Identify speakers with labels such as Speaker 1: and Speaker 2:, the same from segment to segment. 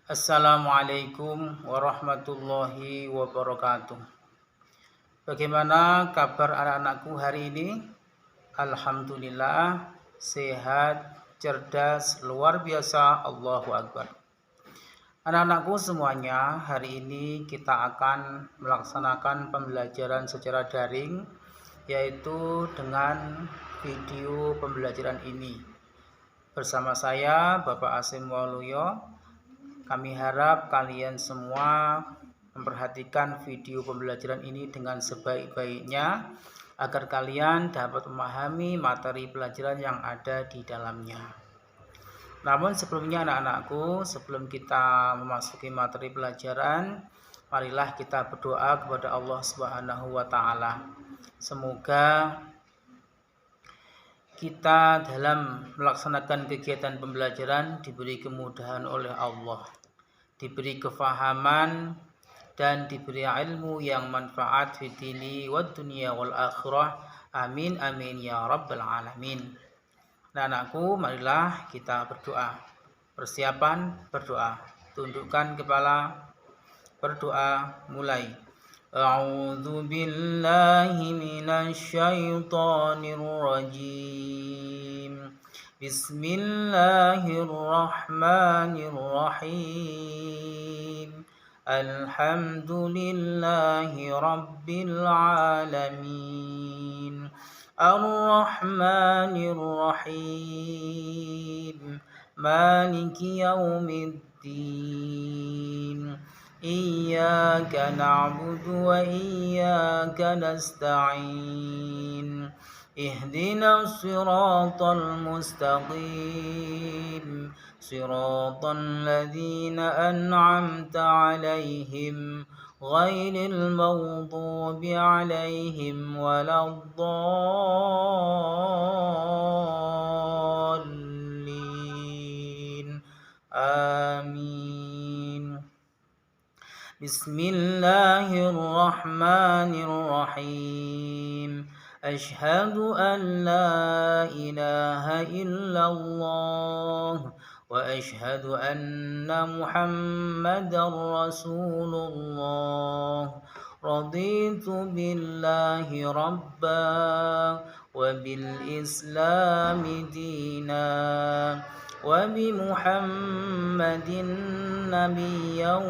Speaker 1: Assalamualaikum warahmatullahi wabarakatuh. Bagaimana kabar anak-anakku hari ini? Alhamdulillah, sehat, cerdas, luar biasa, Allahu Akbar. Anak-anakku semuanya, hari ini kita akan melaksanakan pembelajaran secara daring, yaitu dengan video pembelajaran ini. Bersama saya, Bapak Asim Waluyo. Kami harap kalian semua memperhatikan video pembelajaran ini dengan sebaik-baiknya agar kalian dapat memahami materi pelajaran yang ada di dalamnya. Namun sebelumnya anak-anakku, sebelum kita memasuki materi pelajaran, marilah kita berdoa kepada Allah Subhanahu wa taala. Semoga kita dalam melaksanakan kegiatan pembelajaran diberi kemudahan oleh Allah, diberi kefahaman dan diberi ilmu yang manfaat fi dini wad dunya wal akhirah. Amin amin ya rabbal alamin. Nah, anakku, marilah kita berdoa. Persiapan berdoa. Tundukkan kepala, berdoa, mulai. A'udzu billahi minasy syaithanir rajim. Bismillahirrahmanirrahim. Alhamdulillahi rabbil alamin. Ar-Rahmanir Rahim. Maliki yaumiddin. Iyyaka na'budu wa iyyaka nasta'in. Ihdinas siratal mustaqim. Siratal ladzina an'amta 'alaihim ghairil maghdubi 'alaihim waladdallin. Amin. Bismillahirrahmanirrahim. Asyhadu an la ilaha illallah wa asyhadu anna Muhammadar Rasulullah. Raditu billahi rabba wa bil islami dina wa bi Muhammadin nabiyyan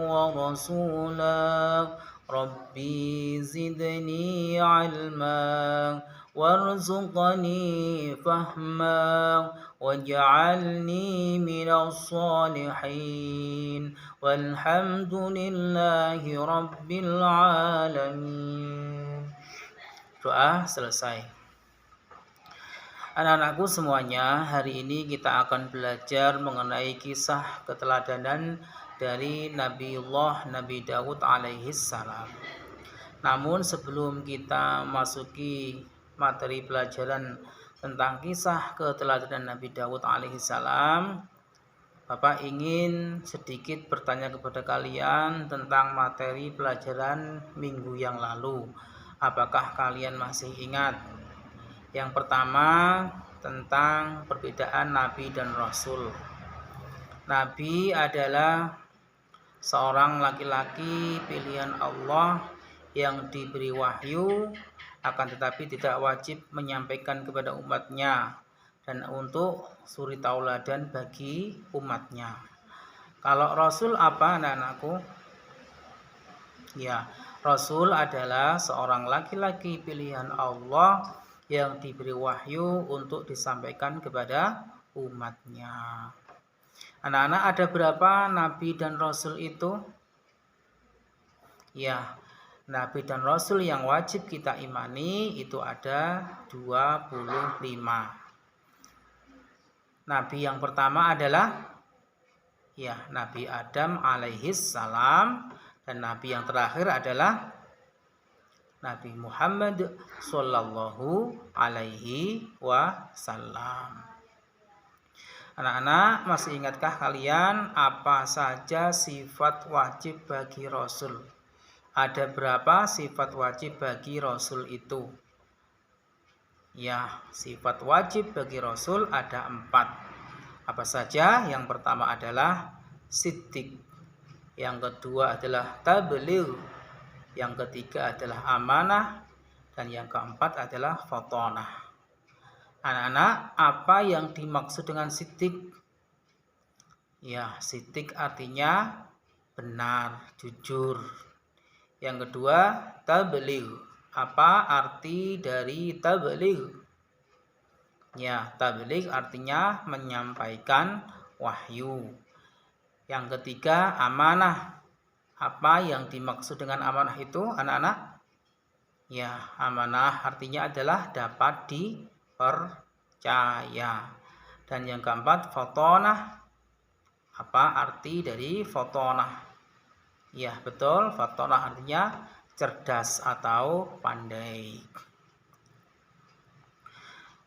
Speaker 1: wa rasula. Rabbi zidni ilma warzuqni fahma waj'alni minas salihin walhamdulillahi rabbil alamin. Doa selesai. Anak-anakku semuanya, hari ini kita akan belajar mengenai kisah keteladanan dari Nabi Daud alaihi salam. Namun sebelum kita masuki materi pelajaran tentang kisah keteladanan Nabi Daud alaihi salam, Bapak ingin sedikit bertanya kepada kalian tentang materi pelajaran minggu yang lalu. Apakah kalian masih ingat? Yang pertama, tentang perbedaan Nabi dan Rasul. Nabi adalah seorang laki-laki pilihan Allah yang diberi wahyu, akan tetapi tidak wajib menyampaikan kepada umatnya dan untuk suri tauladan bagi umatnya. Kalau Rasul apa, anak-anakku? Ya, Rasul adalah seorang laki-laki pilihan Allah yang diberi wahyu untuk disampaikan kepada umatnya. Anak-anak, ada berapa Nabi dan Rasul itu? Ya, Nabi dan Rasul yang wajib kita imani itu ada 25. Nabi yang pertama adalah Nabi Adam alaihis salam, dan Nabi yang terakhir adalah Nabi Muhammad sallallahu alaihi wasallam. Anak-anak, masih ingatkah kalian apa saja sifat wajib bagi Rasul? Ada berapa sifat wajib bagi Rasul itu? Ya, sifat wajib bagi Rasul ada 4. Apa saja? Yang pertama adalah siddiq, yang kedua adalah tabligh, yang ketiga adalah amanah, dan yang keempat adalah fatonah. Anak-anak, apa yang dimaksud dengan siddiq? Ya, siddiq artinya benar, jujur. Yang kedua, tabligh. Apa arti dari tabligh? Ya, tabligh artinya menyampaikan wahyu. Yang ketiga, amanah. Apa yang dimaksud dengan amanah itu, anak-anak? Ya, amanah artinya adalah dapat dipercaya. Dan yang keempat, fatonah. Apa arti dari fatonah? Ya, betul, fatonah artinya cerdas atau pandai.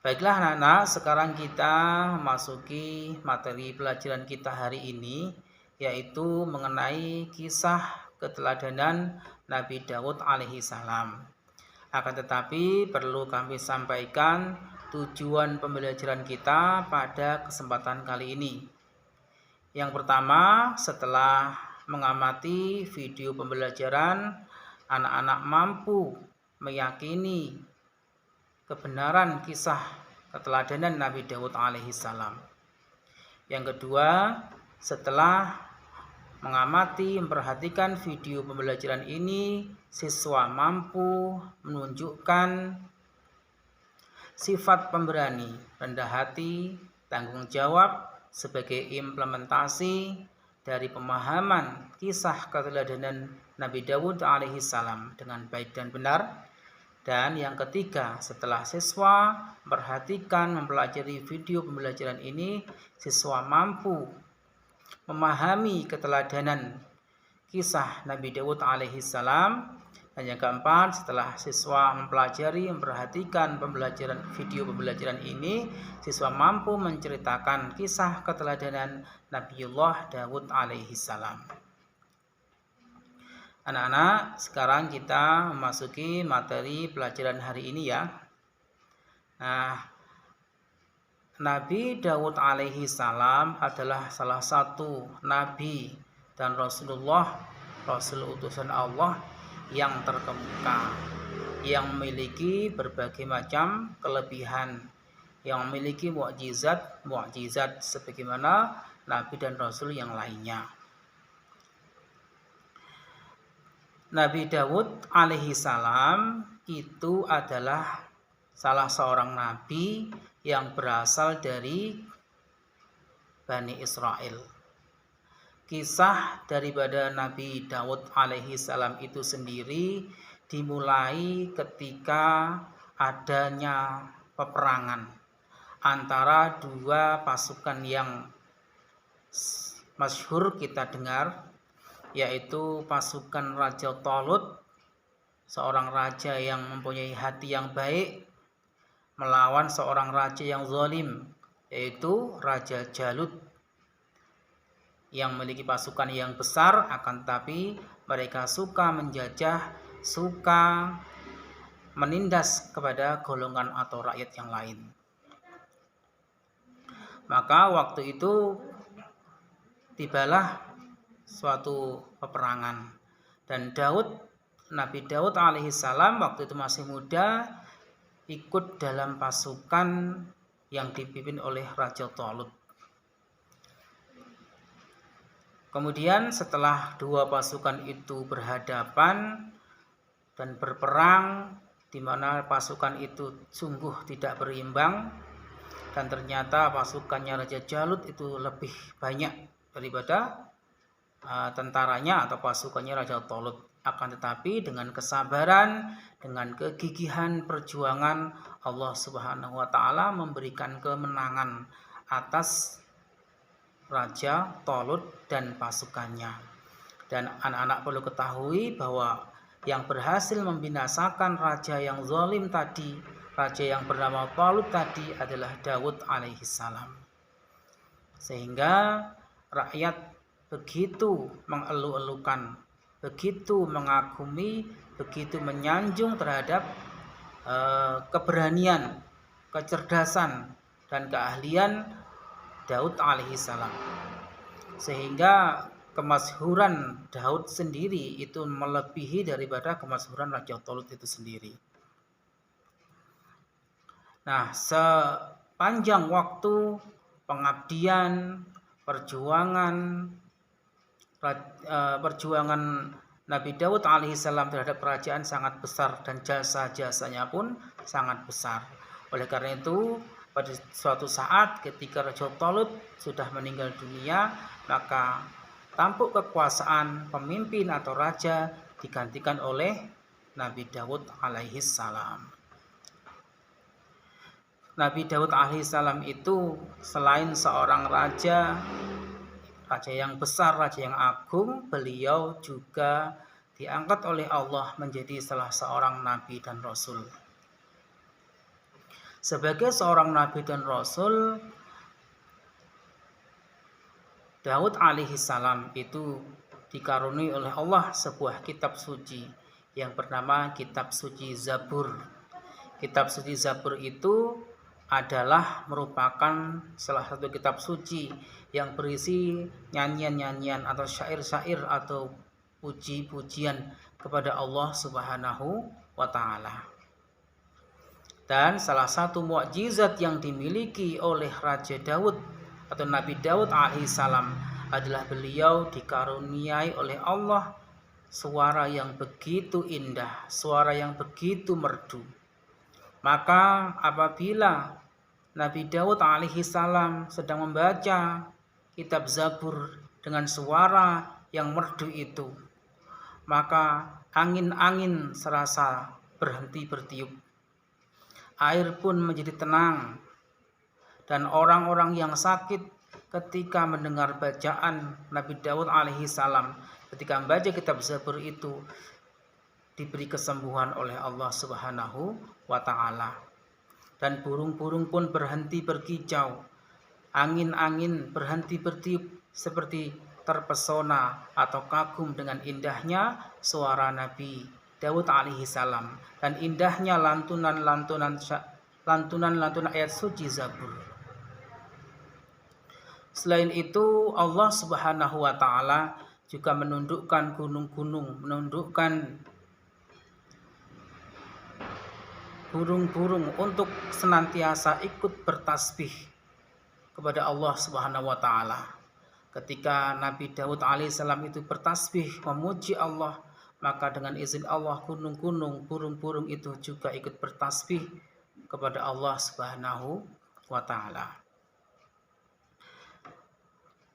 Speaker 1: Baiklah anak-anak, sekarang kita memasuki materi pelajaran kita hari ini, yaitu mengenai kisah keteladanan Nabi Daud alaihi salam. Akan tetapi perlu kami sampaikan tujuan pembelajaran kita pada kesempatan kali ini. Yang pertama, setelah mengamati video pembelajaran, anak-anak mampu meyakini kebenaran kisah keteladanan Nabi Daud alaihi salam. Yang kedua, setelah mengamati, memperhatikan video pembelajaran ini, siswa mampu menunjukkan sifat pemberani, rendah hati, tanggung jawab sebagai implementasi dari pemahaman kisah keteladanan Nabi Daud alaihi salam dengan baik dan benar. Dan yang ketiga, setelah siswa memperhatikan, mempelajari video pembelajaran ini, siswa mampu memahami keteladanan kisah Nabi Daud alaihi salam. Dan yang keempat, setelah siswa mempelajari, memperhatikan video pembelajaran ini, siswa mampu menceritakan kisah keteladanan Nabiullah Daud alaihi salam. Anak-anak, sekarang kita memasuki materi pelajaran hari ini ya. Nah, Nabi Daud alaihi salam adalah salah satu nabi dan Rasulullah, Rasul utusan Allah yang terkemuka, yang memiliki berbagai macam kelebihan, yang memiliki mukjizat sebagaimana nabi dan rasul yang lainnya. Nabi Daud alaihi salam itu adalah salah seorang nabi yang berasal dari Bani Israel. Kisah daripada Nabi Daud alaihi salam itu sendiri dimulai ketika adanya peperangan antara dua pasukan yang masyhur kita dengar, yaitu pasukan Raja Talut, seorang raja yang mempunyai hati yang baik, melawan seorang raja yang zalim, yaitu Raja Jalut, yang memiliki pasukan yang besar, akan tetapi mereka suka menjajah, suka menindas kepada golongan atau rakyat yang lain. Maka waktu itu tibalah suatu peperangan, dan Nabi Daud alaihi salam waktu itu masih muda, ikut dalam pasukan yang dipimpin oleh Raja Talut. Kemudian setelah dua pasukan itu berhadapan dan berperang, di mana pasukan itu sungguh tidak berimbang, dan ternyata pasukannya Raja Jalut itu lebih banyak daripada tentaranya atau pasukannya Raja Talut. Akan tetapi dengan kesabaran, dengan kegigihan perjuangan, Allah Subhanahu wa taala memberikan kemenangan atas Raja Talut dan pasukannya. Dan anak-anak perlu ketahui bahwa yang berhasil membinasakan raja yang zalim tadi, raja yang bernama Talut tadi, adalah Daud alaihi salam. Sehingga rakyat begitu mengeluh-elukan, begitu mengagumi, begitu menyanjung terhadap keberanian, kecerdasan, dan keahlian Daud alaihi salam. Sehingga kemasyhuran Daud sendiri itu melebihi daripada kemasyhuran Raja Thalut itu sendiri. Nah, sepanjang waktu pengabdian, perjuangan Nabi Daud alaihissalam terhadap kerajaan sangat besar dan jasa-jasanya pun sangat besar. Oleh karena itu, pada suatu saat ketika Raja Thalut sudah meninggal dunia, maka tampuk kekuasaan pemimpin atau raja digantikan oleh Nabi Daud alaihissalam. Nabi Daud alaihissalam itu selain seorang raja yang besar, raja yang agung, beliau juga diangkat oleh Allah menjadi salah seorang nabi dan rasul. Sebagai seorang nabi dan rasul, Daud alaihissalam itu dikaruniai oleh Allah sebuah kitab suci yang bernama kitab suci Zabur. Kitab suci Zabur itu adalah merupakan salah satu kitab suci yang berisi nyanyian-nyanyian atau syair-syair atau puji-pujian kepada Allah Subhanahu wa taala. Dan salah satu mukjizat yang dimiliki oleh Raja Daud atau Nabi Daud alaihissalam adalah beliau dikaruniai oleh Allah suara yang begitu indah, suara yang begitu merdu. Maka apabila Nabi Daud alaihissalam sedang membaca kitab Zabur dengan suara yang merdu itu, maka angin-angin serasa berhenti bertiup. Air pun menjadi tenang. Dan orang-orang yang sakit ketika mendengar bacaan Nabi Daud alaihissalam, ketika membaca kitab Zabur itu, diberi kesembuhan oleh Allah Subhanahu wa taala. Dan burung-burung pun berhenti berkicau. Angin-angin berhenti bertiup seperti terpesona atau kagum dengan indahnya suara Nabi Daud alaihissalam dan indahnya lantunan ayat suci Zabur. Selain itu, Allah Subhanahu wa taala juga menundukkan gunung-gunung, menundukkan burung-burung untuk senantiasa ikut bertasbih kepada Allah Subhanahu wa taala. Ketika Nabi Daud alaihissalam itu bertasbih memuji Allah, maka dengan izin Allah gunung-gunung, burung-burung itu juga ikut bertasbih kepada Allah Subhanahu wa taala.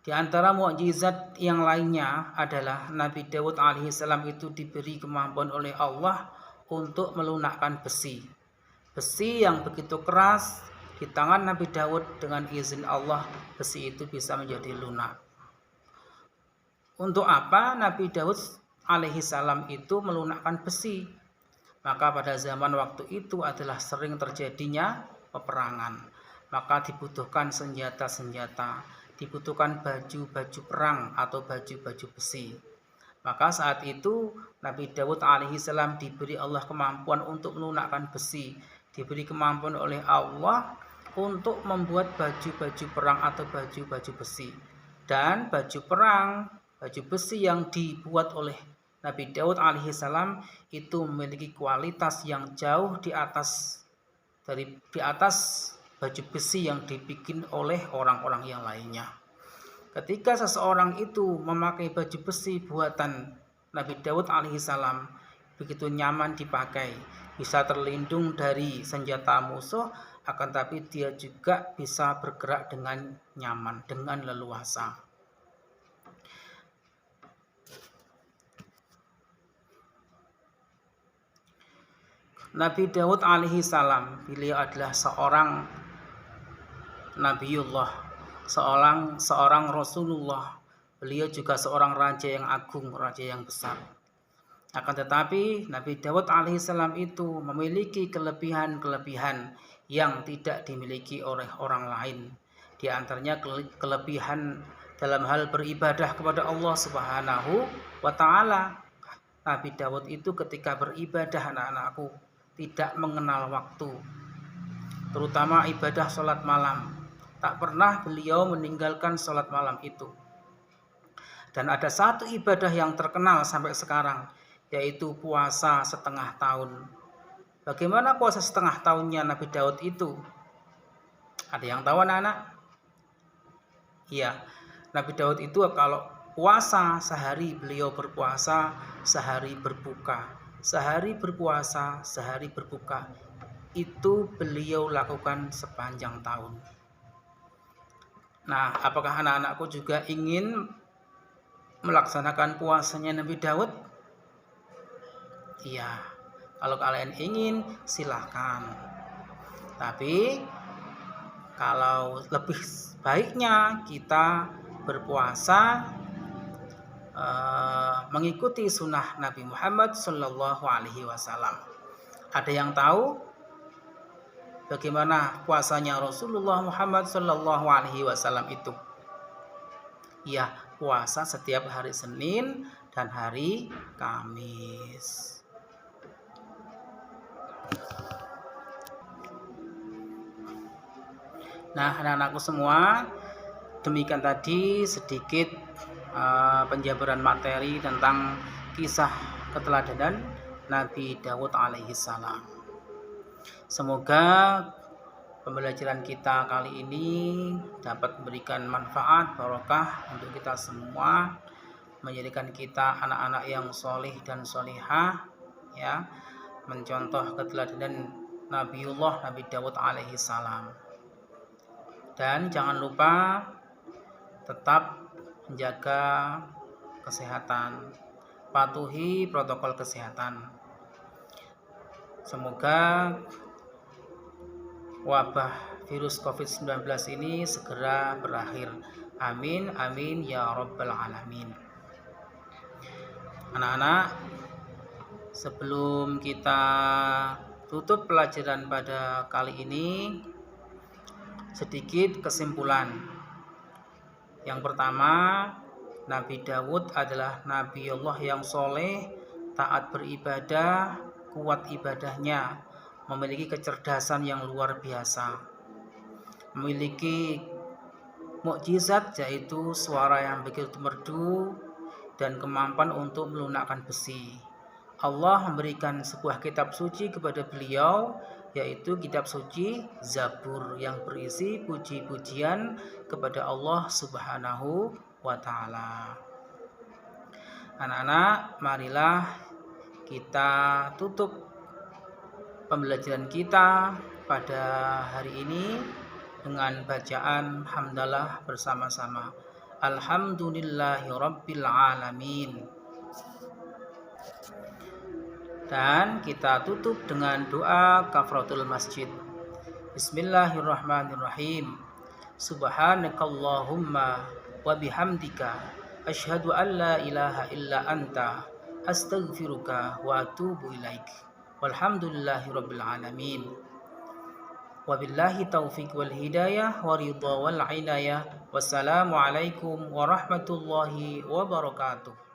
Speaker 1: Di antara mukjizat yang lainnya adalah Nabi Daud alaihissalam itu diberi kemampuan oleh Allah untuk melunakkan besi. Besi yang begitu keras di tangan Nabi Daud, dengan izin Allah besi itu bisa menjadi lunak. Untuk apa Nabi Daud alaihissalam itu melunakkan besi? Maka pada zaman waktu itu adalah sering terjadinya peperangan. Maka dibutuhkan senjata-senjata, dibutuhkan baju-baju perang atau baju-baju besi. Maka saat itu Nabi Daud alaihissalam diberi Allah kemampuan untuk melunakkan besi, diberi kemampuan oleh Allah untuk membuat baju-baju perang atau baju-baju besi. Dan baju perang, baju besi yang dibuat oleh Nabi Daud alaihissalam itu memiliki kualitas yang jauh di atas baju besi yang dibikin oleh orang-orang yang lainnya. Ketika seseorang itu memakai baju besi buatan Nabi Daud alaihissalam, begitu nyaman dipakai, bisa terlindung dari senjata musuh, akan tapi dia juga bisa bergerak dengan nyaman, dengan leluasa. Nabi Daud alaihissalam, beliau adalah seorang Nabiullah, seorang Rasulullah. Beliau juga seorang raja yang agung, raja yang besar. Akan tetapi Nabi Daud alaihissalam itu memiliki kelebihan-kelebihan yang tidak dimiliki oleh orang lain. Di antaranya kelebihan dalam hal beribadah kepada Allah Subhanahu wa taala. Nabi Daud itu ketika beribadah, anak-anakku, tidak mengenal waktu. Terutama ibadah sholat malam. Tak pernah beliau meninggalkan sholat malam itu. Dan ada satu ibadah yang terkenal sampai sekarang, yaitu puasa setengah tahun. Bagaimana puasa setengah tahunnya Nabi Daud itu? Ada yang tahu anak-anak? Iya, Nabi Daud itu kalau puasa sehari beliau berpuasa, sehari berbuka. Sehari berpuasa, sehari berbuka. Itu beliau lakukan sepanjang tahun. Nah, apakah anak-anakku juga ingin melaksanakan puasanya Nabi Daud? Iya, kalau kalian ingin silahkan. Tapi kalau lebih baiknya kita berpuasa mengikuti sunnah Nabi Muhammad Sallallahu Alaihi Wasallam. Ada yang tahu bagaimana puasanya Rasulullah Muhammad Sallallahu Alaihi Wasallam itu? Ya, puasa setiap hari Senin dan hari Kamis. Nah, anak-anakku semua, demikian tadi sedikit penjabaran materi tentang kisah keteladanan Nabi Daud alaihi salam. Semoga pembelajaran kita kali ini dapat memberikan manfaat barokah untuk kita semua, menjadikan kita anak-anak yang solih dan solihah, ya, mencontoh keteladanan Nabiullah Nabi Daud alaihi salam. Dan jangan lupa tetap menjaga kesehatan, patuhi protokol kesehatan. Semoga wabah virus COVID-19 ini segera berakhir. Amin, amin, ya rabbal alamin. Anak-anak, sebelum kita tutup pelajaran pada kali ini, sedikit kesimpulan. Yang pertama, Nabi Daud adalah Nabi Allah yang soleh, taat beribadah, kuat ibadahnya, memiliki kecerdasan yang luar biasa, memiliki mukjizat yaitu suara yang begitu merdu dan kemampuan untuk melunakkan besi. Allah memberikan sebuah kitab suci kepada beliau, yaitu kitab suci Zabur yang berisi puji-pujian kepada Allah Subhanahu wa Ta'ala. Anak-anak, marilah kita tutup pembelajaran kita pada hari ini dengan bacaan hamdalah bersama-sama. Alhamdulillahirabbil alamin. Dan kita tutup dengan doa kafaratul masjid. Bismillahirrahmanirrahim. Subhanakallahumma wa bihamdika asyhadu an la ilaha illa anta astaghfiruka wa atubu ilaik. Walhamdulillahirabbil alamin. Wabillahi taufiq wal hidayah wa ridha wal inayah. Wassalamualaikum warahmatullahi wabarakatuh.